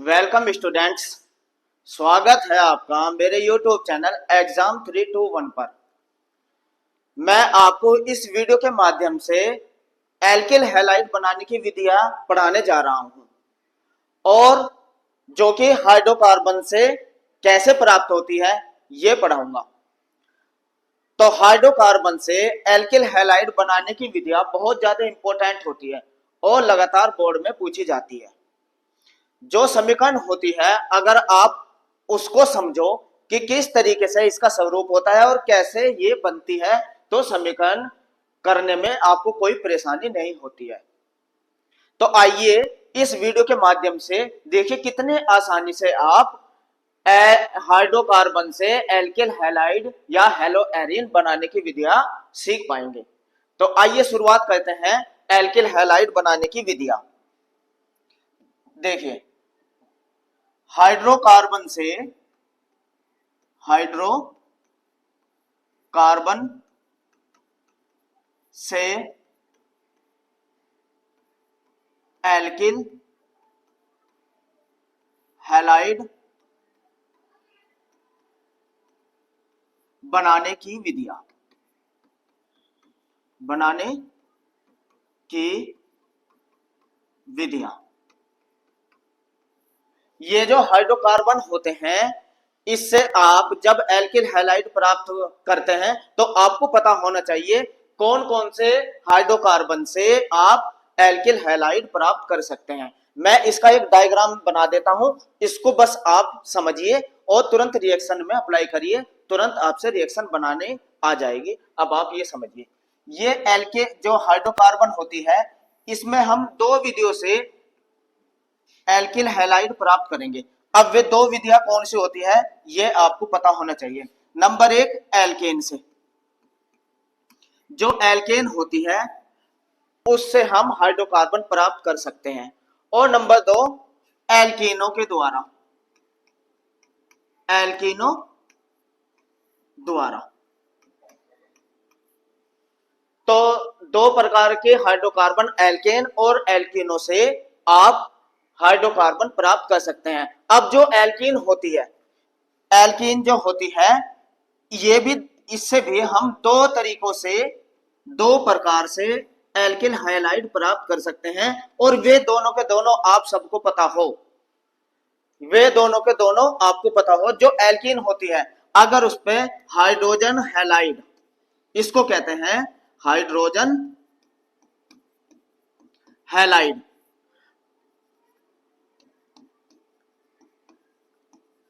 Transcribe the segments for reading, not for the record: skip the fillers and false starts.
Welcome students. स्वागत है आपका मेरे यूट्यूब चैनल एग्जाम 321 पर। मैं आपको इस वीडियो के माध्यम से एल्किल हैलाइड बनाने की विधियां पढ़ाने जा रहा हूं और जो कि हाइड्रोकार्बन से कैसे प्राप्त होती है ये पढ़ाऊंगा। तो हाइड्रोकार्बन से एल्किल हैलाइड बनाने की विधियां बहुत ज्यादा इंपॉर्टेंट होती है और लगातार बोर्ड में पूछी जाती है। जो समीकरण होती है अगर आप उसको समझो कि किस तरीके से इसका स्वरूप होता है और कैसे ये बनती है तो समीकरण करने में आपको कोई परेशानी नहीं होती है। तो आइए इस वीडियो के माध्यम से देखिए कितने आसानी से आप हाइड्रोकार्बन से एल्किल हैलाइड या हेलोएरिन बनाने की विधियां सीख पाएंगे। तो आइए शुरुआत करते हैं एल्किल हैलाइड बनाने की विधियां। देखिए हाइड्रोकार्बन से एल्किल हैलाइड बनाने की विधियां ये जो हाइड्रोकार्बन होते हैं इससे आप जब एल्किल हैलाइड प्राप्त करते हैं तो आपको पता होना चाहिए कौन कौन से हाइड्रोकार्बन से आप एल्किल हैलाइड प्राप्त कर सकते हैं। मैं इसका एक डायग्राम बना देता हूं, इसको बस आप समझिए और तुरंत रिएक्शन में अप्लाई करिए, तुरंत आपसे रिएक्शन बनाने आ जाएगी। अब आप ये समझिए, ये एल्के जो हाइड्रोकार्बन होती है इसमें हम दो विधियों से एल्किल हैलाइड प्राप्त करेंगे। अब वे दो विधियां कौन सी होती है ये आपको पता होना चाहिए। नंबर एक एल्केन से, जो एल्केन होती है उससे हम हाइड्रोकार्बन प्राप्त कर सकते हैं। और नंबर दो एल्कीनो के द्वारा, तो दो प्रकार के हाइड्रोकार्बन एल्केन और एल्कीनो से आप हाइड्रोकार्बन प्राप्त कर सकते हैं। अब जो एल्कीन होती है, एल्कीन जो होती है ये भी, इससे भी हम दो तरीकों से, दो प्रकार से एल्किल हैलाइड प्राप्त कर सकते हैं और वे दोनों के दोनों आप सबको पता हो, वे दोनों के दोनों आपको पता हो। जो एल्कीन होती है अगर उस पे हाइड्रोजन हैलाइड, इसको कहते हैं हाइड्रोजन हैलाइड,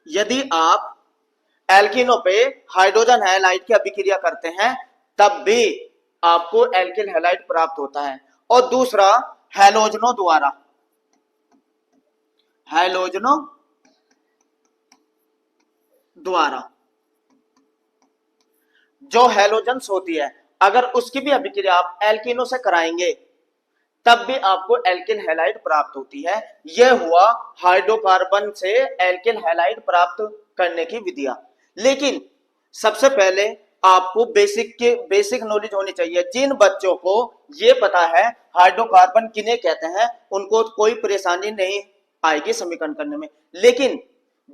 यदि आप एल्कीनो पे हाइड्रोजन हैलाइड की अभिक्रिया करते हैं तब भी आपको एल्किल हैलाइड प्राप्त होता है। और दूसरा हैलोजनों द्वारा जो हैलोजन्स होती है अगर उसकी भी अभिक्रिया आप एल्कीनो से कराएंगे तब भी आपको एल्किल हैलाइड प्राप्त होती है। यह हुआ हाइड्रोकार्बन से एल्किल हैलाइड प्राप्त करने की विधियां। लेकिन सबसे पहले आपको बेसिक नॉलेज होनी चाहिए। जिन बच्चों को ये पता है हाइड्रोकार्बन किन्हें कहते हैं उनको कोई परेशानी नहीं आएगी समीकरण करने में, लेकिन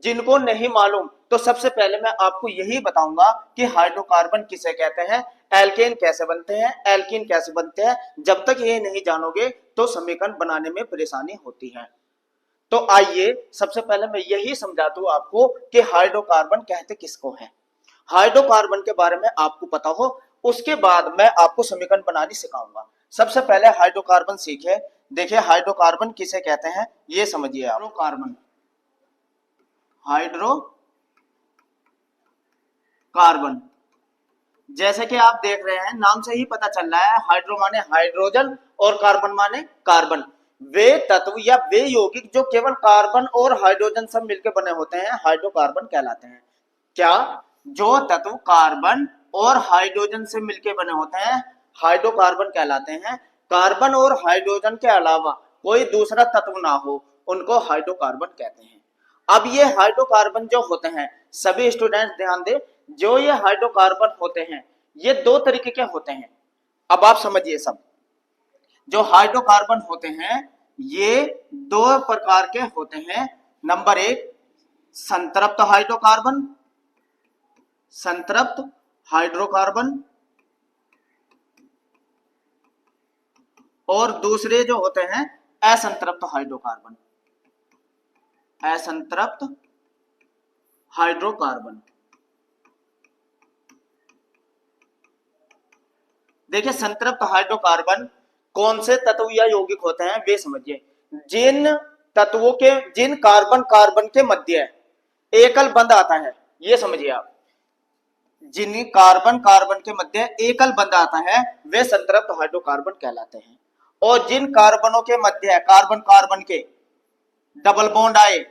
जिनको नहीं मालूम तो सबसे पहले मैं आपको यही बताऊंगा कि हाइड्रोकार्बन किसे कहते हैं, एल्केन कैसे बनते हैं, एल्कीन कैसे बनते हैं। जब तक ये नहीं जानोगे तो समीकरण बनाने में परेशानी होती है। तो आइए सबसे पहले मैं यही समझा दूं आपको कि हाइड्रोकार्बन कहते किसको है। हाइड्रोकार्बन के बारे में आपको पता हो उसके बाद मैं आपको समीकरण बनानी सिखाऊंगा। सबसे पहले हाइड्रोकार्बन सीखे। देखिए हाइड्रोकार्बन किसे कहते हैं ये समझिए। हाइड्रोकार्बन जैसे कि आप देख रहे हैं नाम से ही पता चल रहा है, हाइड्रो माने हाइड्रोजन और कार्बन माने कार्बन। वे तत्व या वे यौगिक जो केवल कार्बन और हाइड्रोजन सब मिलकर बने होते हैं हाइड्रोकार्बन कहलाते हैं। क्या? जो तत्व कार्बन और हाइड्रोजन से मिलकर बने होते हैं हाइड्रोकार्बन कहलाते हैं। कार्बन और हाइड्रोजन के अलावा कोई दूसरा तत्व ना हो उनको हाइड्रोकार्बन कहते हैं। अब ये हाइड्रोकार्बन जो होते हैं, सभी स्टूडेंट्स ध्यान दें, जो ये हाइड्रोकार्बन होते हैं ये दो तरीके के होते हैं। अब आप समझिए सब, जो हाइड्रोकार्बन होते हैं ये दो प्रकार के होते हैं। नंबर एक संतृप्त हाइड्रोकार्बन, संतृप्त हाइड्रोकार्बन, और दूसरे जो होते हैं असंतृप्त हाइड्रोकार्बन, असंतृप्त हाइड्रोकार्बन। देखिए संतृप्त हाइड्रोकार्बन कौन से तत्व या यौगिक होते हैं वे समझिए। जिन तत्वों के, जिन कार्बन कार्बन के मध्य एकल बंध आता है, ये समझिए आप, जिन कार्बन कार्बन के मध्य एकल बंध आता है वे संतृप्त हाइड्रोकार्बन कहलाते हैं। और जिन कार्बनों के मध्य कार्बन कार्बन के डबल बॉन्ड आए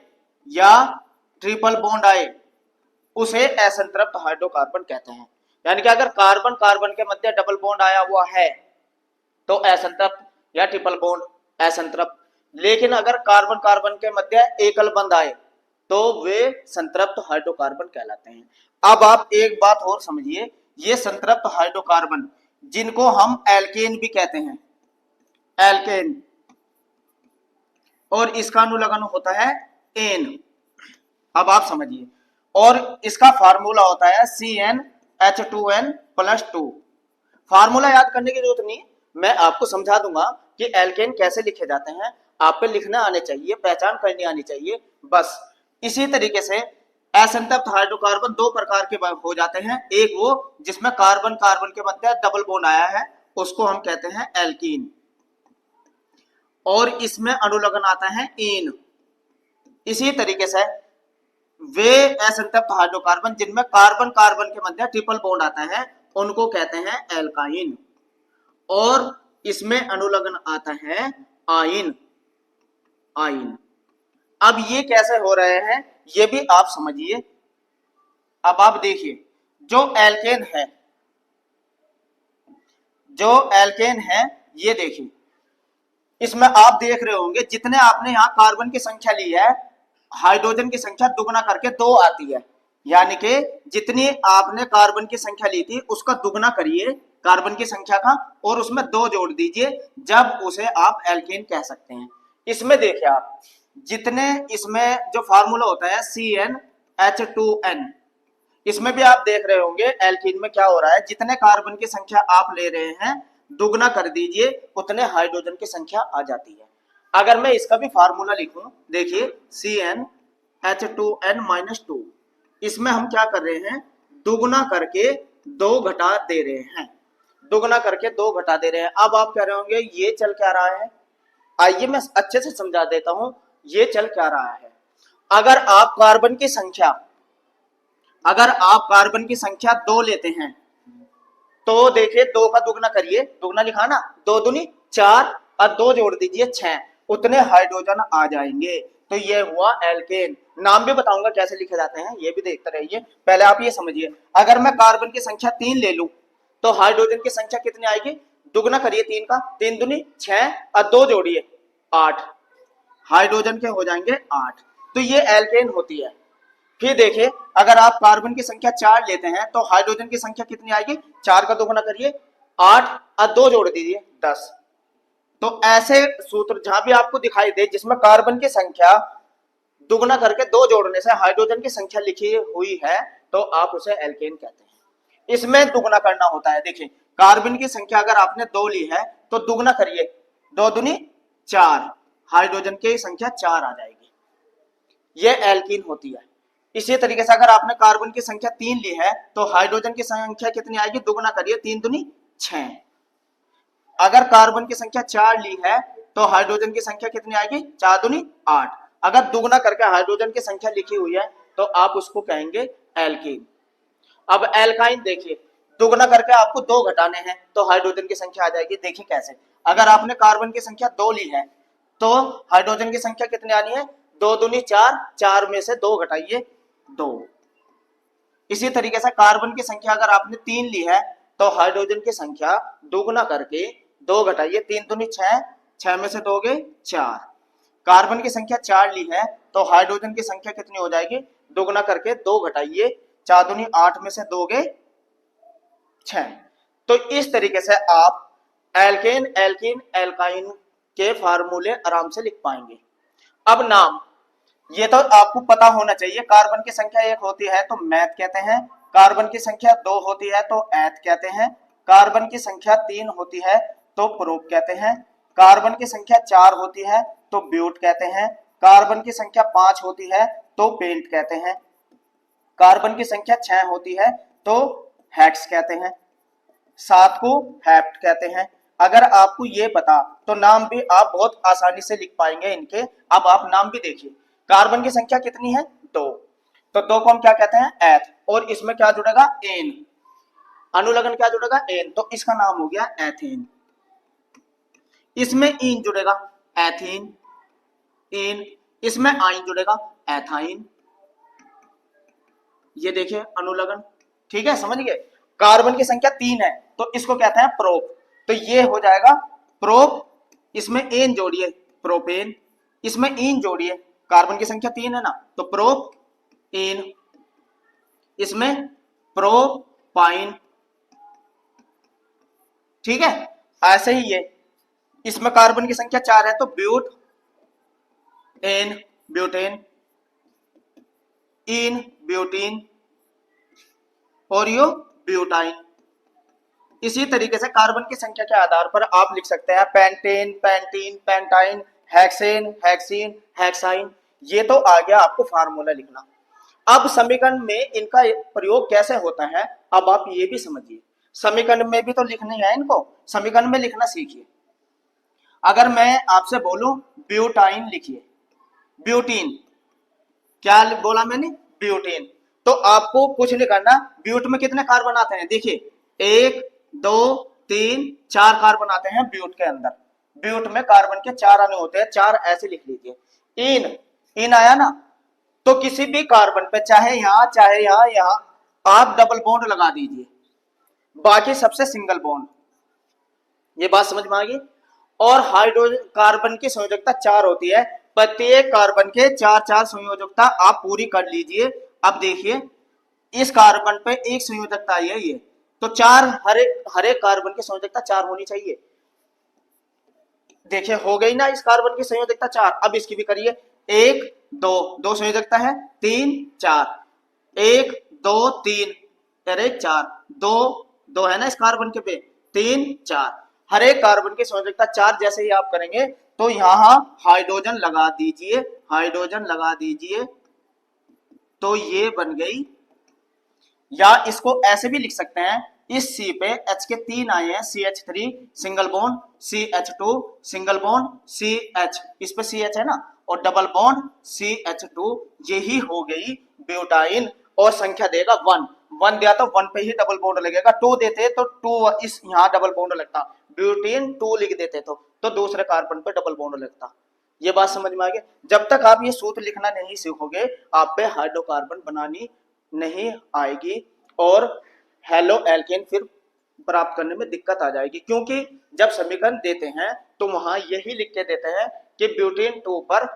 या ट्रिपल बॉन्ड आए उसे असंतृप्त हाइड्रोकार्बन कहते हैं। यानी कि अगर कार्बन कार्बन के मध्य डबल बॉन्ड आया हुआ है तो असंतृप्त या ट्रिपल बॉन्ड असंतृप्त, लेकिन अगर कार्बन कार्बन के मध्य एकल बंध आए तो वे संतृप्त हाइड्रोकार्बन कहलाते हैं। अब आप एक बात और समझिए, ये संतृप्त हाइड्रोकार्बन जिनको हम एल्केन भी कहते हैं, एल्केन, और इसका अनुलग्न होता है एन। अब आप समझिए, और इसका फार्मूला होता है CnH2n + 2। फार्मूला याद करने की जरूरत नहीं, मैं आपको समझा दूंगा कि एल्केन कैसे लिखे जाते हैं, आपको लिखना आने चाहिए, पहचान करनी आनी चाहिए बस। इसी तरीके से असंतृप्त हाइड्रोकार्बन दो प्रकार के हो जाते हैं, एक वो जिसमें कार्बन कार्बन के मध्य डबल बॉन्ड आया है उसको हम कहते हैं एल्कीन, और इसमें अनुलग्न आता है एन। इसी तरीके से वे असंतृप्त हाइड्रोकार्बन जिनमें कार्बन कार्बन के मध्य ट्रिपल बॉन्ड आता है उनको कहते हैं एल्काइन, और इसमें अनुलग्न आता है आइन, आइन। अब ये कैसे हो रहे हैं ये भी आप समझिए। अब आप देखिए, जो एल्केन है, जो एल्केन है ये देखिए, इसमें आप देख रहे होंगे जितने आपने यहां कार्बन की संख्या ली है हाइड्रोजन की संख्या दुगना करके 2 आती है। यानी कि जितनी आपने कार्बन की संख्या ली थी उसका दुगना करिए कार्बन की संख्या का और उसमें 2 जोड़ दीजिए, जब उसे आप एल्केन कह सकते हैं। इसमें देखिए आप, जितने इसमें जो फार्मूला होता है CnH2n, इसमें भी आप देख रहे होंगे एल्कीन में क्या हो रहा है, जितने कार्बन की संख्या आप ले रहे हैं दुगना कर दीजिए उतने हाइड्रोजन की संख्या आ जाती है। अगर मैं इसका भी फार्मूला लिखूं, देखिए CnH2n-2, इसमें हम क्या कर रहे हैं, दुगना करके 2 घटा दे रहे हैं, दुगना करके 2 घटा दे रहे हैं। अब आप कह रहे होंगे ये चल क्या रहा है, आइए मैं अच्छे से समझा देता हूं ये चल क्या रहा है। अगर आप कार्बन की संख्या, अगर आप कार्बन की संख्या 2 लेते हैं तो देखिए 2 का दुगना करिए, दुगना लिखा ना, 2 दूनी 4 और 2 जोड़ दीजिए 6, उतने हाइड्रोजन आ जाएंगे। तो ये हुआ एल्केन। नाम भी बताऊंगा कैसे लिखे जाते हैं, ये भी देखते रहिए। पहले आप ये समझिए, अगर मैं कार्बन की संख्या 3 ले लूं तो हाइड्रोजन की संख्या कितनी आएगी, दुगना करिए 3 का, 3 दूनी 6 और 2 जोड़िए 8, हाइड्रोजन के हो जाएंगे 8। तो ये एल्केन होती है। फिर देखिए, अगर आप कार्बन की संख्या 4 लेते हैं तो हाइड्रोजन की संख्या कितनी आएगी, 4 का दुगना करिए 8 और 2 जोड़ दीजिए 10। तो ऐसे सूत्र जहां भी आपको दिखाई दे जिसमें कार्बन की संख्या दुगना करके 2 जोड़ने से हाइड्रोजन की संख्या लिखी हुई है तो आप उसे एल्केन कहते हैं। इसमें दुगना करना होता है। देखिए कार्बन की संख्या अगर आपने 2 ली है तो दुगना करिए, 2 दूनी 4, हाइड्रोजन की संख्या 4 आ जाएगी, यह एल्कीन होती है। इसी तरीके से अगर आपने कार्बन की संख्या 3 ली है तो हाइड्रोजन की संख्या कितनी आएगी, दुगना करिए, 3 दूनी 6। अगर कार्बन की संख्या 4 ली है तो हाइड्रोजन की संख्या कितनी आएगी, 4 दूनी 8। अगर दुगना करके हाइड्रोजन की संख्या लिखी हुई है तो आप उसको कहेंगे एल्कीन। अब एल्काइन देखिए, दुगना करके आपको 2 घटाने हैं तो हाइड्रोजन की संख्या आ जाएगी। देखिए कैसे, अगर आपने कार्बन की संख्या 2 ली है तो हाइड्रोजन की संख्या कितनी आनी है, 2 दूनी 4, 4 में से 2 घटाइए 2। इसी तरीके से कार्बन की संख्या अगर आपने 3 ली है तो हाइड्रोजन की संख्या दोगुना करके 2 घटाइए, 3 दूनी 6, 6 में से 2 गए 4। कार्बन की संख्या 4 ली है तो हाइड्रोजन की संख्या कितनी हो जाएगी, दोगुना करके 2 घटाइए, 4 दूनी 8 में से 2 गए 6। तो इस तरीके से आप एल्केन, एल्कीन, एल्काइन के फार्मूले आराम से लिख पाएंगे। अब नाम, ये तो आपको पता होना चाहिए। कार्बन की संख्या 1 होती है तो मैथ कहते हैं, कार्बन की संख्या 2 होती है तो एथ कहते हैं, कार्बन की संख्या 3 होती है तो प्रोप कहते हैं, कार्बन की संख्या 4 होती है तो ब्यूट कहते हैं, कार्बन की संख्या 5 होती है तो पेंट कहते हैं, कार्बन की संख्या 6 होती है तो हेक्स कहते हैं, 7 को हेप्ट कहते हैं। अगर आपको ये पता तो नाम भी आप बहुत आसानी से लिख पाएंगे इनके। अब आप नाम भी देखिए, कार्बन की संख्या कितनी है 2, तो 2 को हम क्या कहते हैं एथ, और इसमें क्या जुड़ेगा एन, अनुलग्न क्या जुड़ेगा एन, तो इसका नाम हो गया एथेन। इसमें इन जुड़ेगा एथीन, इन, इसमें आइन जुड़ेगा एथाइन। ये देखिए अनुलग्न, ठीक है, समझ गए। कार्बन की संख्या 3 है तो इसको कहते हैं प्रोप, तो ये हो जाएगा प्रोप, इसमें एन जोड़िए प्रोपेन, इसमें इन जोड़िए, कार्बन की संख्या 3 है ना तो प्रोप इन, इसमें प्रोपाइन, ठीक है। ऐसे ही ये, इसमें कार्बन की संख्या 4 है तो but ane butane, ene butene और यो ब्यूटाइन। इसी तरीके से कार्बन की संख्या के आधार पर आप लिख सकते हैं pentane, pentene, pentyne, hexane, hexene, hexyne. ये तो आ गया आपको फार्मूला लिखना। अब समीकरण में इनका प्रयोग कैसे होता है अब आप ये भी समझिए। समीकरण में भी तो लिखनी है इनको, समीकरण में लिखना सीखिए। अगर मैं आपसे बोलूं ब्यूटाइन लिखिए, ब्यूटीन, क्या बोला मैंने ब्यूटीन, तो आपको कुछ नहीं करना। ब्यूट में कितने कार्बन आते हैं देखिए, 1 2 3 4 कार्बन आते हैं ब्यूट के अंदर। ब्यूट में कार्बन के 4 अणु होते हैं, 4 ऐसे लिख लीजिए। इन आया ना, तो किसी भी कार्बन पे चाहे यहां आप डबल बॉन्ड लगा दीजिए, बाकी सबसे सिंगल बॉन्ड। ये बात समझ में आ गई। और हाइड्रोजन कार्बन की संयोजकता 4 होती है, प्रत्येक कार्बन के 4 संयोजकता आप पूरी कर लीजिए। अब देखिए इस कार्बन पे एक संयोजकता आई है, ये तो 4 हर एक कार्बन की संयोजकता 4 होनी चाहिए। देखिए हो गई ना इस कार्बन की संयोजकता 4। अब इसकी भी करिए, 1 2 संयोजकता है, 3 4, 1 2 3 अरे 4, 2 है ना इस कार्बन के पे, 3 4, हर एक कार्बन की संयोजकता 4। जैसे ही आप करेंगे तो यहां हाइड्रोजन लगा दीजिए, हाइड्रोजन लगा दीजिए, तो ये बन गई। या इसको ऐसे भी लिख सकते हैं, इस C पे H के 3 आए हैं, CH3 single bond, CH2 single bond, CH, इस पे CH है ना, और डबल बॉन्ड CH2, यही हो गई ब्यूटाइन। और संख्या देगा 1 दिया तो 1 पे ही डबल बॉन्ड लगेगा, 2 देते तो 2 इस यहाँ डबल बॉन्ड लगता, ब्यूटीन 2 लिख देते तो दूसरे कार्बन पे डबल बॉन्ड लगता। ये बात समझ में आ गई। जब तक आप ये सूत्र लिखना नहीं सीखोगे आप पे हाइड्रोकार्बन बनानी नहीं आएगी और हेलो एल्केन फिर प्राप्त करने में दिक्कत आ जाएगी। क्योंकि जब समीकरण देते हैं तो वहां यही लिख के देते हैं कि ब्यूटेन 2 पर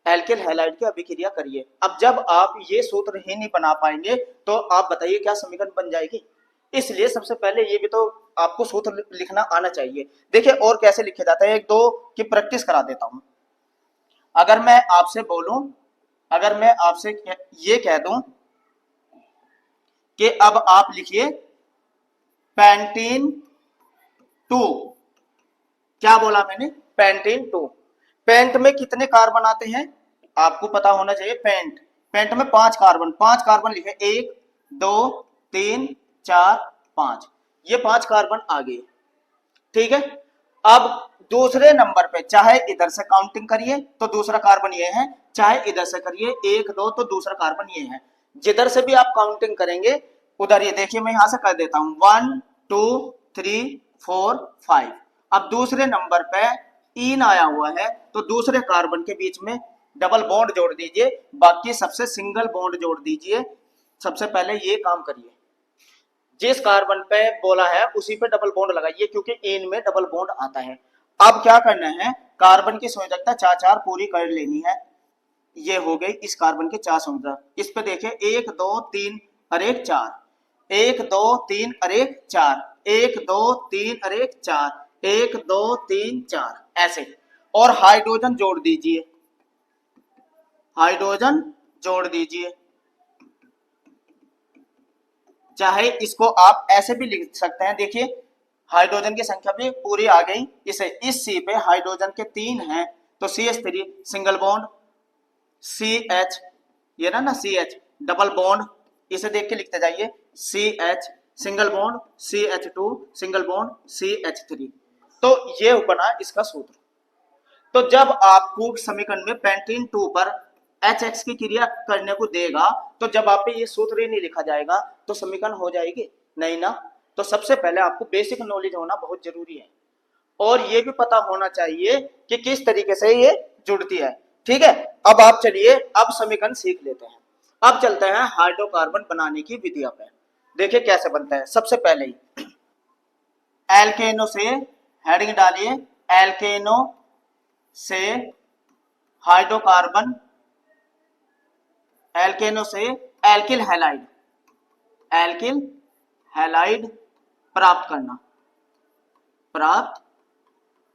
एल्केन हैलाइड की अभिक्रिया करिए। अब जब आप ये सूत्र ही नहीं बना पाएंगे तो आप बताइए क्या समीकरण बन जाएगी। इसलिए सबसे पहले ये भी तो आपको सूत्र लिखना आना चाहिए। देखिए और कैसे लिखे जाते हैं, 1 2 की प्रैक्टिस करा देता हूं। अगर मैं आपसे बोलूं, अगर मैं आपसे ये कह दूं कि अब आप लिखिए पेंटीन 2, क्या बोला मैंने पेंटीन 2। पेंट में कितने कार्बन आते हैं आपको पता होना चाहिए। पेंट में 5 कार्बन लिखे, 1 2 3 4 5, ये 5 कार्बन आ गए, ठीक है। अब दूसरे नंबर पे चाहे इधर से काउंटिंग करिए तो दूसरा कार्बन ये है, चाहे इधर से करिए 1 2 तो दूसरा कार्बन ये है। जिधर से भी आप काउंटिंग करेंगे उधर, ये देखिए मैं यहां से कर देता हूं 1 2 3 4 5। अब दूसरे नंबर पे इन आया हुआ है तो दूसरे कार्बन के बीच में डबल बॉन्ड जोड़ दीजिए, बाकी सबसे सिंगल बॉन्ड जोड़ दीजिए। सबसे पहले ये काम करिए, जिस कार्बन पे बोला है उसी पे डबल बॉन्ड लगाइए क्योंकि इन में डबल बॉन्ड आता है। अब क्या करना है, कार्बन की संयोजकता 4 पूरी कर लेनी है। ये हो गई इस कार्बन की 4 संयोजकता। इस पे देखिए 1 2 3 अरे 4, 1 2 3 अरे 4, 1 2 3 अरे 4, 1 2 3 4 ऐसे। और हाइड्रोजन जोड़ दीजिए, हाइड्रोजन जोड़ दीजिए। चाहे इसको आप ऐसे भी लिख सकते हैं, देखिए हाइड्रोजन की संख्या भी पूरी आ गई। इसे इस सी पे हाइड्रोजन के 3 हैं तो CH3 सिंगल बॉन्ड, CH ये ना CH डबल बॉन्ड, इसे देख के लिखते जाइए CH single bond, CH2 single bond, CH3। तो ये बना इसका सूत्र। तो जब आपको समीकरण में पेंटीन 2 पर HX की क्रिया करने को देगा तो जब आप पे ये सूत्र ही नहीं लिखा जाएगा तो समीकरण हो जाएगी नहीं ना। तो सबसे पहले आपको बेसिक नॉलेज होना बहुत जरूरी है और ये भी पता होना चाहिए कि किस तरीके से ये जुड़ती है। ठीक है, अब आप चलिए अब समीकरण सीख लेते हैं। अब चलते हैं हाइड्रोकार्बन बनाने की विधियों पे। देखिए कैसे बनता है। सबसे पहले ही एल्केनो से, हेडिंग डालिए एल्केनो से हाइड्रोकार्बन, एल्केनो से एल्किल हैलाइड, एल्किल हैलाइड प्राप्त करना, प्राप्त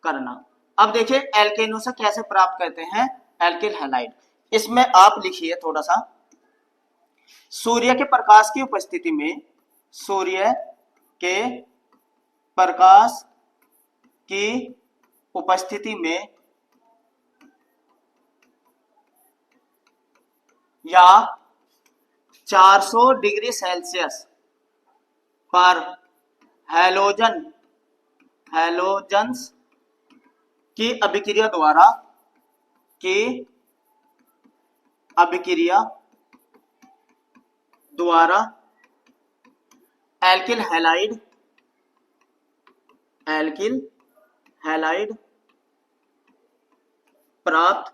करना। अब देखिए एल्केनो से कैसे प्राप्त करते हैं एल्किल हैलाइड। इसमें आप लिखिए थोड़ा सा, सूर्य के प्रकाश की उपस्थिति में, सूर्य के प्रकाश की उपस्थिति में या 400 डिग्री सेल्सियस पर हैलोजन्स की अभिक्रिया द्वारा एल्किल हैलाइड प्राप्त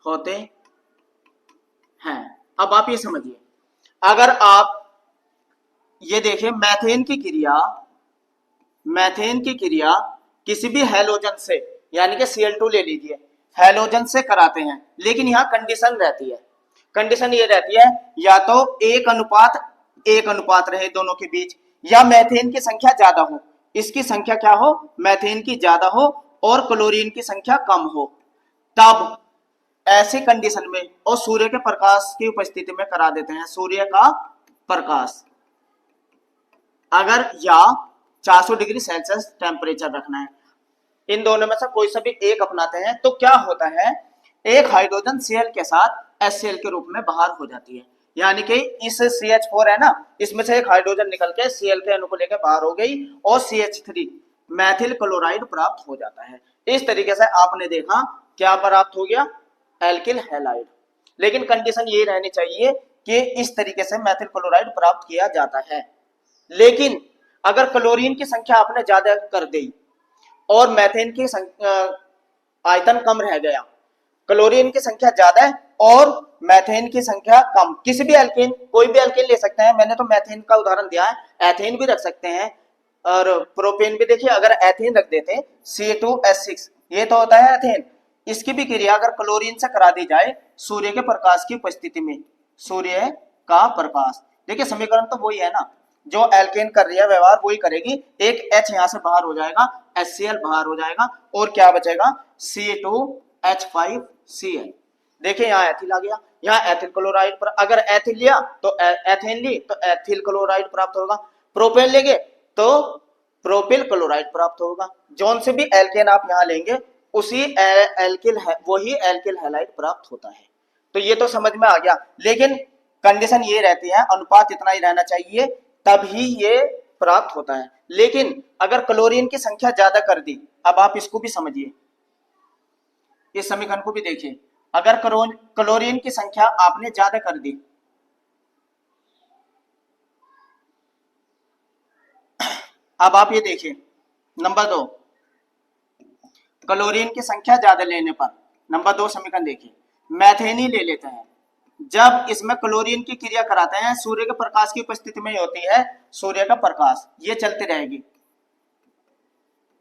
होते हैं। अब आप ये समझिए, अगर आप ये देखें मैथेन की क्रिया किसी भी हैलोजन से, यानी कि Cl2 ले लीजिए, हैलोजन से कराते हैं, लेकिन यहाँ कंडीशन रहती है। कंडीशन ये रहती है या तो 1:1 रहे दोनों के बीच, या मैथेन की संख्या ज्यादा हो, इसकी संख्या क्या हो, मैथेन की ज्यादा हो और क्लोरीन की संख्या कम हो। तब ऐसी कंडीशन में और सूर्य के प्रकाश की उपस्थिति में करा देते हैं, सूर्य का प्रकाश। अगर या 400 डिग्री सेल्सियस टेम्परेचर रखना है, इन दोनों में से कोई सा भी एक अपनाते हैं तो क्या होता है, एक हाइड्रोजन Cl के साथ HCl के रूप में बाहर हो जाती है। यानी कि इस CH4 है ना, इसमें से एक हाइड्रोजन निकल के Cl के अणु को लेकर बाहर हो गई और CH3 मैथिल क्लोराइड प्राप्त हो जाता है। इस तरीके से आपने देखा क्या प्राप्त हो गया, एल्किल हैलाइड। लेकिन कंडीशन ये रहनी चाहिए कि इस तरीके से मैथिल क्लोराइड प्राप्त किया जाता है। लेकिन अगर क्लोरीन की संख्या आपने ज्यादा कर दी और मैथेन की आयतन कम रह गया, क्लोरीन की संख्या ज्यादा है और मैथेन की संख्या कम, किसी भी एल्केन, कोई भी एल्केन ले सकते हैं, मैंने तो मैथेन का उदाहरण दिया है, एथेन भी रख सकते हैं और प्रोपेन भी। देखिए अगर एथेन रख देते C2H6, ये तो होता है एथेन, इसकी भी क्रिया अगर क्लोरीन से करा दी जाए सूर्य के प्रकाश की उपस्थिति में, सूर्य का प्रकाश, देखिए समीकरण तो वही है ना, जो एल्केन कर रही है व्यवहार वही करेगी। एक H यहां से बाहर हो जाएगा, HCl बाहर हो जाएगा और क्या बचेगा, C2H5Cl। देखिए यहाँ एथिल आ गया, यहाँ एथिल क्लोराइड पर, अगर एथिल लिया तो एथेन ली तो एथिल क्लोराइड प्राप्त होगा, प्रोपेन लेंगे तो प्रोपिल क्लोराइड प्राप्त होगा। जौन से भी एल्केन आप यहाँ लेंगे उसी एल्किल वही एल्किल हैलाइड प्राप्त होता है। तो ये तो समझ में आ गया, लेकिन कंडीशन ये रहती है अनुपात इतना ही रहना चाहिए तभी ये प्राप्त होता है। लेकिन अगर क्लोरीन की संख्या ज्यादा कर दी, अब आप इसको भी समझिए, इस समीकरण को भी देखिए, अगर क्लोरीन की संख्या आपने ज्यादा कर दी, अब आप ये देखिए नंबर 2, क्लोरीन की संख्या ज्यादा लेने पर, नंबर 2 समीकरण देखिए, मैथेन ही ले लेते हैं। जब इसमें क्लोरीन की क्रिया कराते हैं, सूर्य के प्रकाश की उपस्थिति में होती है, सूर्य का प्रकाश ये चलती रहेगी।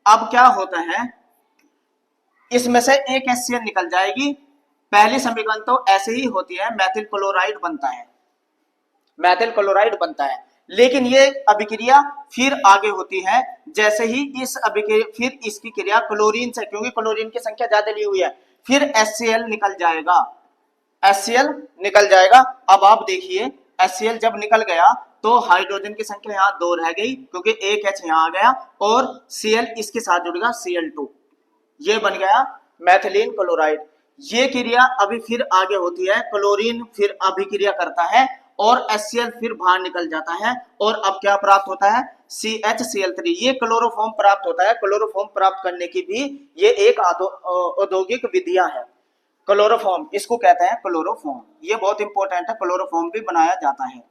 अब क्या होता है, इसमें से एक HCl निकल जाएगी। पहली समीकरण तो ऐसे ही होती है, मैथिल क्लोराइड बनता है, मैथिल क्लोराइड बनता है। लेकिन ये अभिक्रिया फिर आगे होती है, जैसे ही इस अभिक्रिया फिर इसकी क्रिया क्लोरीन से, क्योंकि क्लोरीन की संख्या ज्यादा ली हुई है, फिर HCl निकल जाएगा, HCl निकल जाएगा। अब आप देखिए HCl जब निकल गया तो हाइड्रोजन की संख्या यहाँ 2 रह गई क्योंकि एक H यहाँ आ गया और Cl इसके साथ जुड़ गया Cl2, ये बन गया मैथिलीन क्लोराइड। ये क्रिया अभी फिर आगे होती है, क्लोरीन फिर अभिक्रिया करता है और HCl फिर बाहर निकल जाता है और अब क्या प्राप्त होता है, CHCl3। ये क्लोरोफॉर्म प्राप्त होता है। क्लोरोफॉर्म प्राप्त करने की भी ये एक औद्योगिक विधियां है। क्लोरोफॉर्म इसको कहते हैं क्लोरोफॉर्म, ये बहुत इंपॉर्टेंट है। क्लोरोफॉर्म भी बनाया जाता है,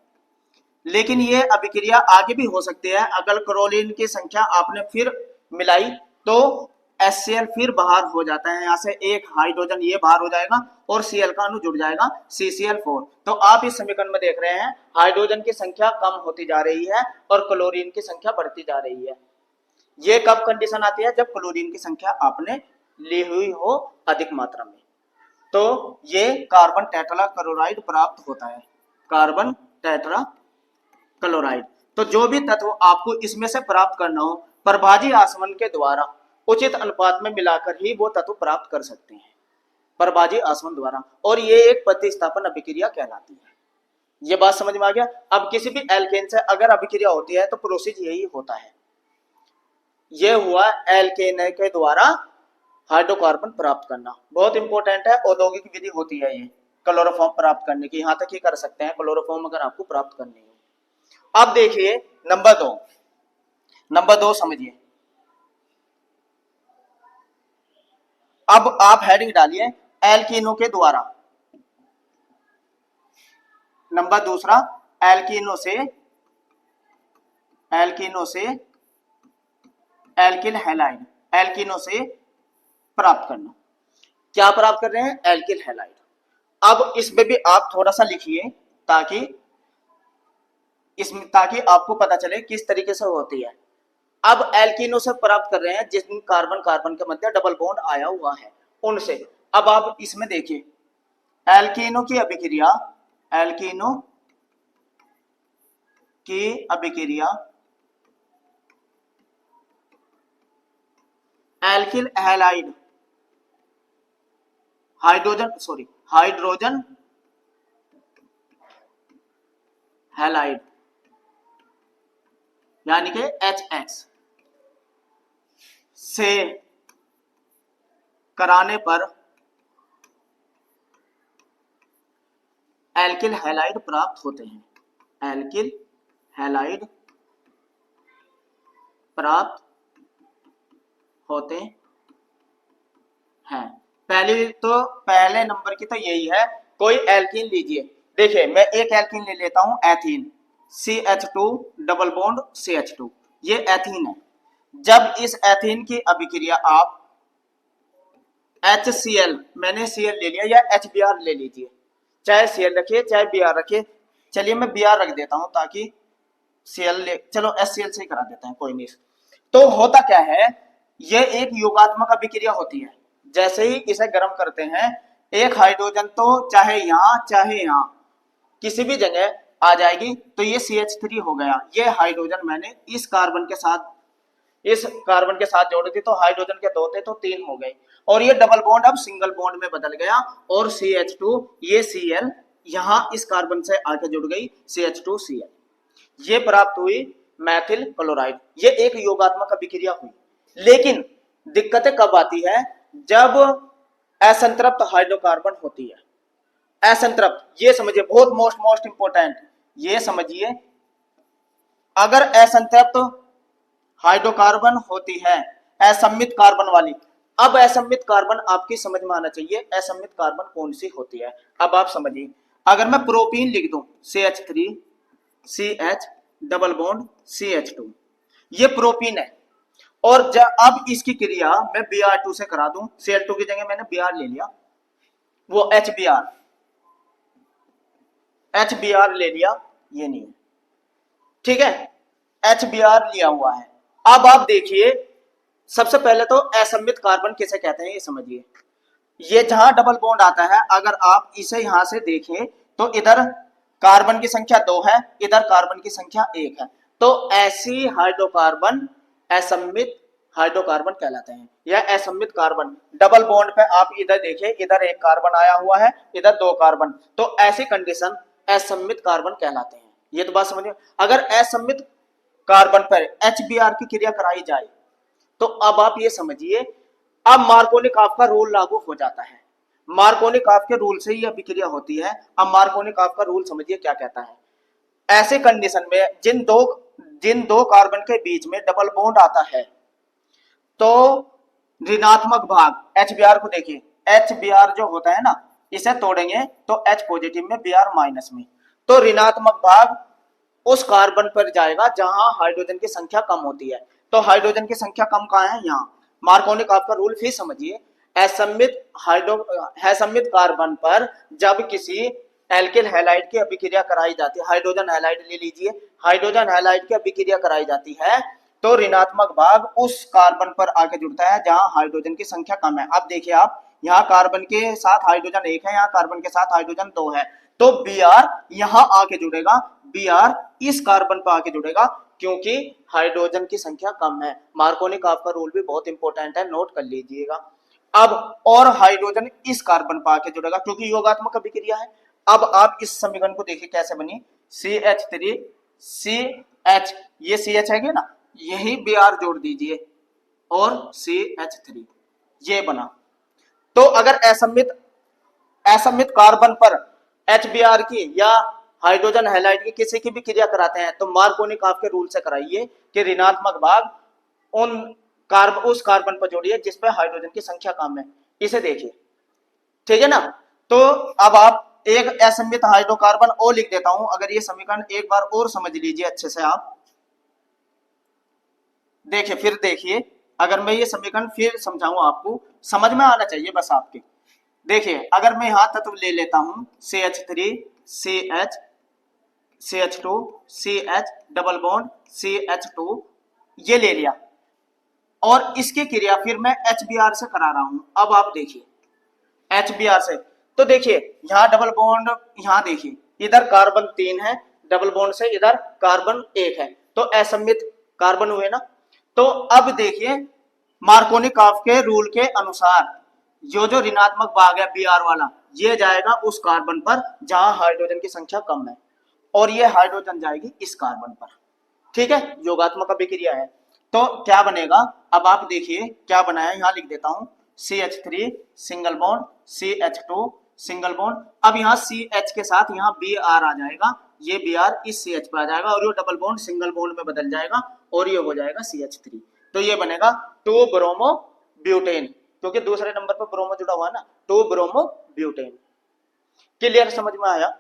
लेकिन ये अभिक्रिया आगे भी हो सकती है। अगर क्लोरीन की संख्या आपने फिर मिलाई तो HCl फिर बाहर हो जाता है, यहाँ से एक हाइड्रोजन ये बाहर हो जाएगा और Cl का अणु जुड़ जाएगा CCl4। तो आप इस समीकरण में देख रहे हैं हाइड्रोजन की संख्या कम होती जा रही है और क्लोरीन की संख्या बढ़ती जा रही है। ये कब कंडीशन आती है, जब क्लोरीन की संख्या आपने ली हुई हो अधिक मात्रा में, तो ये कार्बन टेट्रा क्लोराइड प्राप्त होता है, कार्बन टेट्रा क्लोराइड। तो जो भी तत्व आपको इसमें से प्राप्त करना हो, प्रभाजी आसवन के द्वारा उचित अनुपात में मिलाकर ही वो तत्व प्राप्त कर सकते हैं, प्रभाजी आसवन द्वारा। और ये एक प्रतिस्थापन अभिक्रिया कहलाती है। ये बात समझ में आ गया। अब किसी भी एल्केन से अगर अभिक्रिया होती है तो प्रोसेस यही होता है। ये हुआ एल्केन के द्वारा हाइड्रोकार्बन प्राप्त करना, बहुत इंपॉर्टेंट है। औद्योगिक विधि होती है ये क्लोरोफॉर्म प्राप्त करने की, यहां तक ही कर सकते हैं क्लोरोफॉर्म अगर आपको प्राप्त करनी हो। अब देखिए नंबर दो समझिए। अब आप हेडिंग डालिए एल्कीनो के द्वारा। नंबर दूसरा, एल्कीनो से एल्किल हैलाइड, एल्कीनो से प्राप्त करना। क्या प्राप्त कर रहे हैं, एल्किल हैलाइड। अब इसमें भी आप थोड़ा सा लिखिए ताकि आपको पता चले किस तरीके से होती है। अब एल्कीनो से प्राप्त कर रहे हैं जिसमें कार्बन कार्बन के मध्य डबल बॉन्ड आया हुआ है उनसे। अब आप इसमें देखिए एल्कीनो की अभिक्रिया एल्किल हैलाइड हाइड्रोजन हैलाइड यानी कि HX से कराने पर एल्किल हैलाइड प्राप्त होते हैं। एल्किल हैलाइड प्राप्त होते हैं। पहले नंबर की तो यही है। कोई एल्कीन लीजिए, देखिए मैं एक एल्कीन ले लेता हूं, ethene, CH2 double bond CH2, ये एथीन है। जब इस एथीन की अभिक्रिया आप HCl, मैंने Cl ले लिया, या HBr ले लीजिए, चाहे Cl रखिए चाहे Br रखिए। चलिए मैं Br रख देता हूं ताकि चलो HCl से ही करा देते हैं, कोई नहीं। तो होता क्या है, ये एक योगात्मक अभिक्रिया होती है। जैसे ही इसे गर्म करते हैं, एक हाइड्रोजन तो चाहे यहाँ किसी भी जगह आ जाएगी, तो ये CH3 हो गया। ये हाइड्रोजन मैंने इस कार्बन के साथ जोड़ दी, तो हाइड्रोजन के 2 थे तो 3 हो गए, और ये डबल बॉन्ड अब सिंगल बॉन्ड में बदल गया, और CH2 ये Cl यहां इस कार्बन से आके जुड़ गई, CH2Cl, ये प्राप्त हुई मैथिल क्लोराइड। ये एक योगात्मक अभिक्रिया हुई। लेकिन दिक्कतें कब आती है, जब असंतृप्त हाइड्रोकार्बन होती है। असंतृप्त, ये समझिए, बहुत मोस्ट इंपोर्टेंट, ये समझिए, अगर असंतृप्त हाइड्रोकार्बन होती है असम्मित कार्बन वाली। अब असम्मित कार्बन आपकी समझ में आना चाहिए, असम्मित कार्बन कौन सी होती है। अब आप समझिए, अगर मैं प्रोपीन लिख दूं, CH3 CH double bond CH2, ये प्रोपीन है। और अब इसकी क्रिया मैं Br2 से करा दूं, Cl2 की जगह मैंने Br ले लिया, वो HBr ले लिया, ये नहीं है, ठीक है, HBr लिया हुआ है। अब आप देखिए, सबसे पहले तो असम्मित कार्बन किसे कहते हैं ये समझिए। ये जहां डबल बॉन्ड आता है, अगर आप इसे यहां से देखें तो इधर कार्बन की संख्या 2 है, इधर कार्बन की संख्या 1 है, तो ऐसी हाइड्रोकार्बन असम्मित हाइड्रोकार्बन कहलाते हैं। यह असममित कार्बन, डबल बॉन्ड पे आप इधर देखिए, इधर एक कार्बन आया हुआ है, इधर दो कार्बन, तो ऐसी कंडीशन असममित कार्बन कहलाते हैं। ये तो बात समझिए। अगर असममित कार्बन पर HBr की क्रिया कराई जाए तो अब आप ये समझिए, अब मार्कोनिक का रूल लागू हो जाता है। मार्कोनिक के रूल से ही अभिक्रिया होती है। अब मार्कोनिक का रूल समझिए क्या कहता है। ऐसे कंडीशन में जिन दो कार्बन के बीच में डबल बॉन्ड आता है तो ऋणात्मक भाग HBr को देखिए, HBr जो होता है ना, इसे तोड़ेंगे तो H पॉजिटिव में Br माइनस में, तो ऋणात्मक भाग उस कार्बन पर जाएगा जहां हाइड्रोजन की संख्या कम होती है। तो हाइड्रोजन की संख्या कम कहां है, यहाँ। मार्कोनिक आपका रूल फिर समझिए, असममित कार्बन पर जब किसी एल्किल हैलाइड की अभिक्रिया कराई जाती है, हाइड्रोजन हैलाइड ले लीजिए, हाइड्रोजन हैलाइड की अभिक्रिया कराई जाती है तो ऋणात्मक भाग उस कार्बन पर आके जुड़ता है जहां हाइड्रोजन की संख्या कम है। अब देखिए आप, यहाँ कार्बन के साथ हाइड्रोजन एक है, यहाँ कार्बन के साथ हाइड्रोजन दो है, तो Br यहां आके जुड़ेगा, Br इस कार्बन पर आके जुड़ेगा क्योंकि हाइड्रोजन की संख्या कम है। मार्कोनिक आपका रूल भी बहुत इंपॉर्टेंट है, नोट कर लीजिएगा। अब और हाइड्रोजन इस कार्बन पर आके जुड़ेगा क्योंकि योगात्मक अभिक्रिया है। अब आप इस समीकरण को देखिए कैसे बनी, CH3 CH, ये CH है ना, यही Br जोड़ दीजिए और CH3, ये बना। तो अगर असममित कार्बन पर HBr की या हाइड्रोजन हैलाइड की किसी की भी क्रिया कराते हैं तो मार्कोनिक आपके रूल से कराइए कि ऋणात्मक भाग उस कार्बन पर जोड़िए जिस पे हाइड्रोजन की संख्या कम है। इसे देखिए, ठीक है ना। तो अब आप एक असममित हाइड्रोकार्बन और लिख देता हूं, अगर ये समीकरण एक बार और समझ लीजिए अच्छे से आप देखिए, फिर देखिए, अगर मैं ये समीकरण फिर समझाऊं आपको, समझ में आना चाहिए बस आपके। देखिए अगर मैं यहां तत्व ले लेता हूं CH3 CH CH2 CH double bond CH2, ये ले लिया और इसकी क्रिया फिर मैं HBr से करा रहा हूं। अब आप देखिए HBr से, तो देखिए यहां डबल बॉन्ड, यहां देखिए इधर कार्बन 3 है, डबल बॉन्ड से इधर कार्बन 1 है, तो असममित कार्बन हुए ना। तो अब देखिए मार्कोनिक के रूल के अनुसार जो ऋणात्मक भाग है Br वाला, ये जाएगा उस कार्बन पर जहां हाइड्रोजन की संख्या कम है और ये हाइड्रोजन जाएगी इस कार्बन पर, ठीक है, योगात्मक अभिक्रिया है। तो क्या बनेगा, अब आप देखिए क्या बना है, यहां लिख देता हूं CH3 single bond CH2 single bond. अब यहाँ CH के साथ यहाँ Br आ जाएगा, ये Br इस CH पर आ जाएगा और ये डबल बॉन्ड सिंगल बॉन्ड में बदल जाएगा और ये हो जाएगा CH3। तो ये बनेगा 2 ब्रोमो ब्यूटेन, क्योंकि दूसरे नंबर पर ब्रोमो जुड़ा हुआ है ना, 2 ब्रोमो ब्यूटेन। क्लियर, समझ में आया।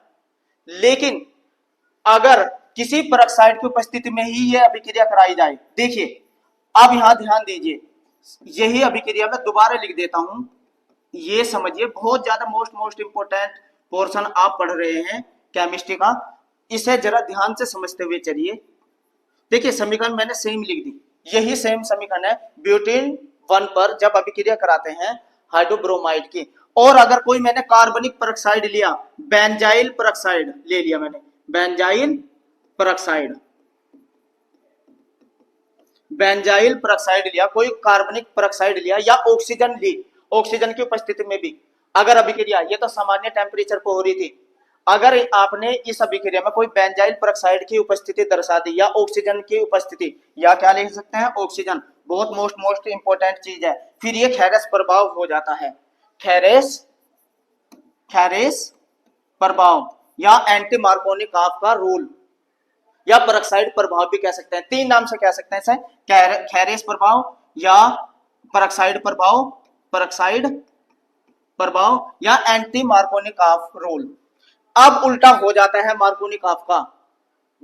लेकिन अगर किसी परऑक्साइड की उपस्थिति में ही यह अभिक्रिया कराई जाए, देखिए अब यहां ध्यान दीजिए, यही अभिक्रिया मैं दोबारा लिख देता हूं, ये समझिए बहुत ज्यादा मोस्ट इंपोर्टेंट पोर्शन आप पढ़ रहे हैं केमिस्ट्री का, इसे जरा ध्यान से समझते हुए चलिए। देखिए समीकरण मैंने सेम लिख दी, यही सेम समीकरण है ब्यूटेन 1 पर जब अभिक्रिया कराते हैं हाइड्रोब्रोमाइड की। और अगर कोई मैंने कार्बनिक परऑक्साइड लिया, बेंजाइल परऑक्साइड ले लिया मैंने, बेंजाइल परऑक्साइड लिया, कोई कार्बनिक परऑक्साइड लिया या ऑक्सीजन ली, ऑक्सीजन की उपस्थिति में भी अगर अभिक्रिया, ये तो सामान्य टेम्परेचर पर हो रही थी, अगर आपने इस अभिक्रिया में कोई बेंजाइल परऑक्साइड की उपस्थिति दर्शा दी या ऑक्सीजन की उपस्थिति, या क्या लिख सकते हैं ऑक्सीजन, बहुत मोस्ट इंपोर्टेंट चीज है, फिर ये खेरेस प्रभाव हो जाता है, खेरेस प्रभाव या एंटी मार्कोनिक का रूल या परऑक्साइड प्रभाव भी कह सकते हैं, तीन नाम से कह सकते हैं इसे, खेरेस प्रभाव या परऑक्साइड प्रभाव या एंटी मार्कोनिक रूल। अब उल्टा हो जाता है मार्कोनिक का,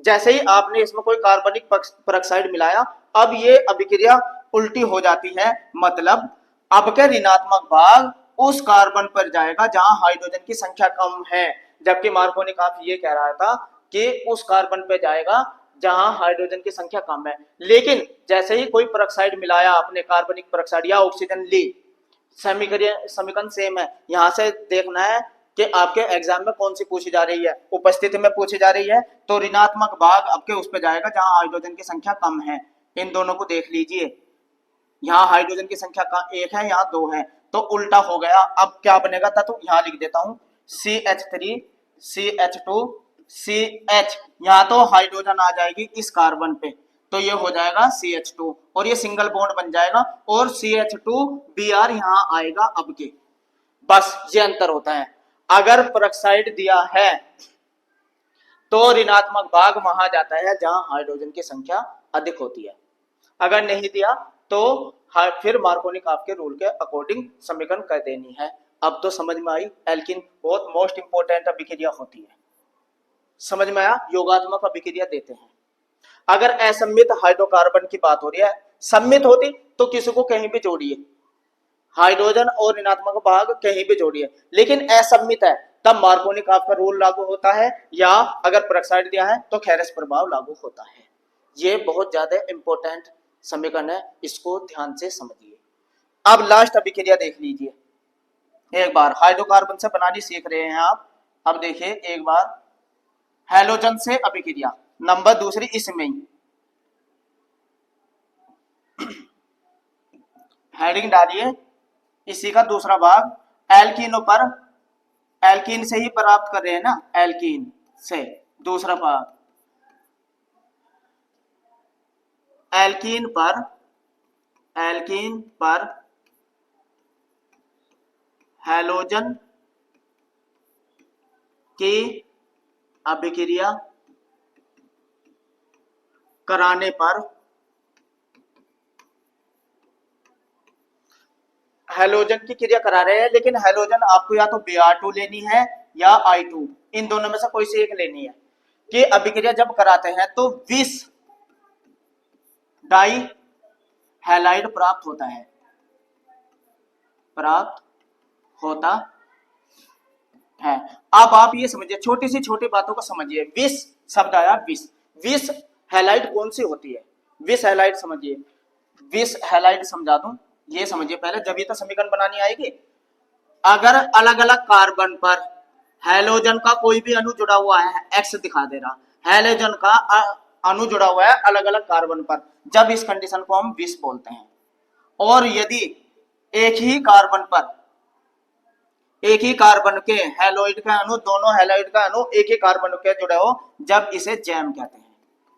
जैसे ही आपने इसमें कोई कार्बनिक परऑक्साइड मिलाया, अब ये अभिक्रिया उल्टी हो जाती है, मतलब अब के ऋणात्मक भाग उस कार्बन पर जाएगा जहां हाइड्रोजन की संख्या कम है, जबकि मार्कोनिक ये कह रहा था कि उस कार्बन पे जाएगा जहां हाइड्रोजन की संख्या कम है। लेकिन जैसे ही कोई परऑक्साइड मिलाया आपने, कार्बनिक परऑक्साइड या ऑक्सीजन ली, समीकरण सेम है। यहां से देखना है कि आपके एग्जाम में कौन सी पूछी जा रही है, उपस्थिति में पूछी जा रही है तो ऋणात्मक भाग आपके उस पर जाएगा जहां हाइड्रोजन की संख्या कम है। इन दोनों को देख लीजिए, यहाँ हाइड्रोजन की संख्या का 1 है, यहाँ 2 है, तो उल्टा हो गया। अब क्या बनेगा तत्व, यहाँ लिख देता हूं CH3 CH2 CH, यहाँ तो हाइड्रोजन आ जाएगी इस कार्बन पे, तो ये हो जाएगा CH2 और ये सिंगल बॉन्ड बन जाएगा और CH2Br यहाँ आएगा अब के। बस ये अंतर होता है। अगर पेरोक्साइड दिया है तो ऋणात्मक भाग वहां जाता है जहां हाइड्रोजन की संख्या अधिक होती है, अगर नहीं दिया तो फिर मार्कोनी काफ के रूल के अकॉर्डिंग समीकरण कर देनी है। अब तो समझ में आई, एल्किन बहुत मोस्ट इंपोर्टेंट अभिक्रिया होती है, समझ में आया, योगात्मक अभिक्रिया देते हैं। अगर असम्मित हाइड्रोकार्बन की बात हो रही है, सम्मित होती तो किसी को कहीं भी जोड़िए, हाइड्रोजन और ऋणात्मक भाग कहीं भी जोड़िए, लेकिन असम्मित है तब मार्कोनी काफ का रूल लागू होता है, या अगर पेरोक्साइड दिया है तो खेरस प्रभाव लागू होता है। ये बहुत ज्यादा इंपॉर्टेंट समीकरण है, इसको ध्यान से समझिए। अब लास्ट अभिक्रिया देख लीजिए एक बार, हाइड्रोकार्बन से बनानी सीख रहे हैं आप। अब देखिए एक बार, हैलोजन से अभिक्रिया नंबर दूसरी इसमें ही हेडिंग डालिए, इसी का दूसरा भाग, एल्कीनों पर, एल्कीन से ही प्राप्त कर रहे हैं ना, एल्कीन से दूसरा भाग, एल्कीन पर हैलोजन की अभिक्रिया कराने पर, हैलोजन की क्रिया करा रहे हैं, लेकिन हैलोजन आपको या तो Br2 लेनी है या I2, इन दोनों में से कोई सी एक लेनी है, कि अभिक्रिया जब कराते हैं तो 20 डाई हैलाइड प्राप्त होता है, प्राप्त होता है। अब आप ये समझिए, छोटी सी छोटी बातों को समझिए, 20 शब्द आया, 20 हैलाइड कौन सी होती है, 20 हैलाइड समझिए, 20 हैलाइड समझा दूं, ये समझिए पहले, जब ये तो समीकरण बनानी आएगी। अगर अलग अलग कार्बन पर हैलोजन का कोई भी अणु जुड़ा हुआ है, एक्स दिखा दे रहा, हैलोजन का अणु जुड़ा हुआ है अलग अलग कार्बन पर, जब इस कंडीशन को हम 20 बोलते हैं। और यदि एक ही कार्बन पर, एक ही कार्बन के हैलोइड का अणु, दोनों हैलोइड का अणु एक ही कार्बन के जुड़े हो, जब इसे जैम कहते हैं।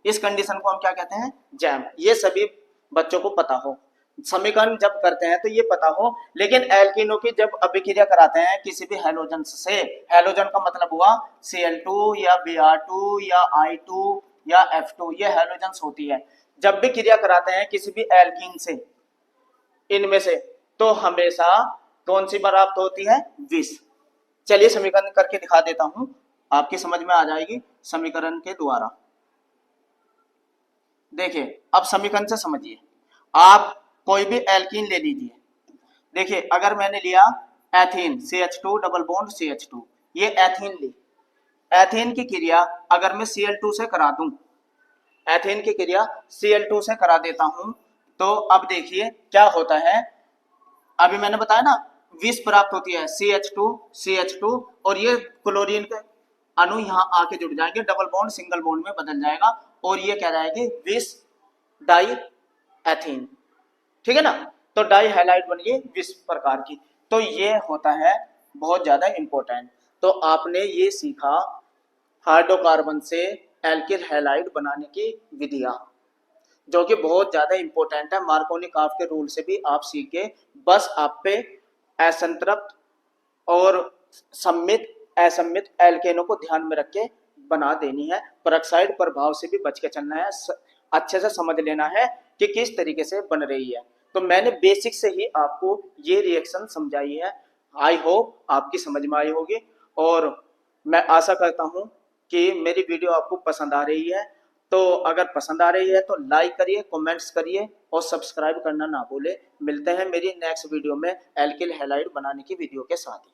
इस कंडीशन को हम क्या कहते हैं, जैम। ये सभी बच्चों को पता हो, समीकरण जब करते हैं तो ये पता हो। लेकिन एल्कीनों की जब अभिक्रिया कराते हैं किसी भी हैलोजन से, हैलोजन का मतलब हुआ Cl2 या Br2 या I2 या F2, ये हैलोजन्स होती है। जब भी क्रिया कराते हैं किसी भी एल्कीन से, इनमें से, तो हमेशा कौन सी प्राप्त होती है, 20। चलिए समीकरण करके दिखा देता हूं, आपकी समझ में आ जाएगी समीकरण के द्वारा। देखिए अब समीकरण से समझिए, आप कोई भी एल्कीन ले लीजिए। देखिए अगर मैंने लिया ethene CH2 double bond CH2, ये एथीन ली, एथीन की क्रिया अगर मैं Cl2 से करा दूं, एथीन की क्रिया Cl2 से करा देता हूं, तो अब देखिए क्या होता है, अभी मैंने बताया ना 20 प्राप्त होती है, CH2 और ये क्लोरीन के अणु यहाँ आके जुड़ जाएंगे, डबल बॉन्ड सिंगल बॉन्ड में बदल जाएगा और ये क्या जाएगी 20 डाई एथीन, ठीक है ना। तो डाई हैलाइड बन गई 20 प्रकार की। तो ये होता है बहुत ज्यादा इंपॉर्टेंट। तो आपने ये सीखा हाइड्रोकार्बन से एल्किल हैलाइड बनाने की विधियां, जो कि बहुत ज्यादा इंपॉर्टेंट है, मार्कोनी काफ के रूल से भी आप सीखे। बस आप पे असंतृप्त और सम्मित असम्मित एल्केनों को ध्यान में रख के बना देनी है, पेरोक्साइड प्रभाव से भी बच के चलना है, अच्छे से समझ लेना है कि किस तरीके से बन रही है। तो मैंने बेसिक से ही आपको ये रिएक्शन समझाई है, आई होप आपकी समझ में आई होगी, और मैं आशा करता हूं कि मेरी वीडियो आपको पसंद आ रही है। तो अगर पसंद आ रही है तो लाइक करिए, कमेंट्स करिए और सब्सक्राइब करना ना भूले। मिलते हैं मेरी नेक्स्ट वीडियो में एल्किल हैलाइड बनाने की वीडियो के साथ ही।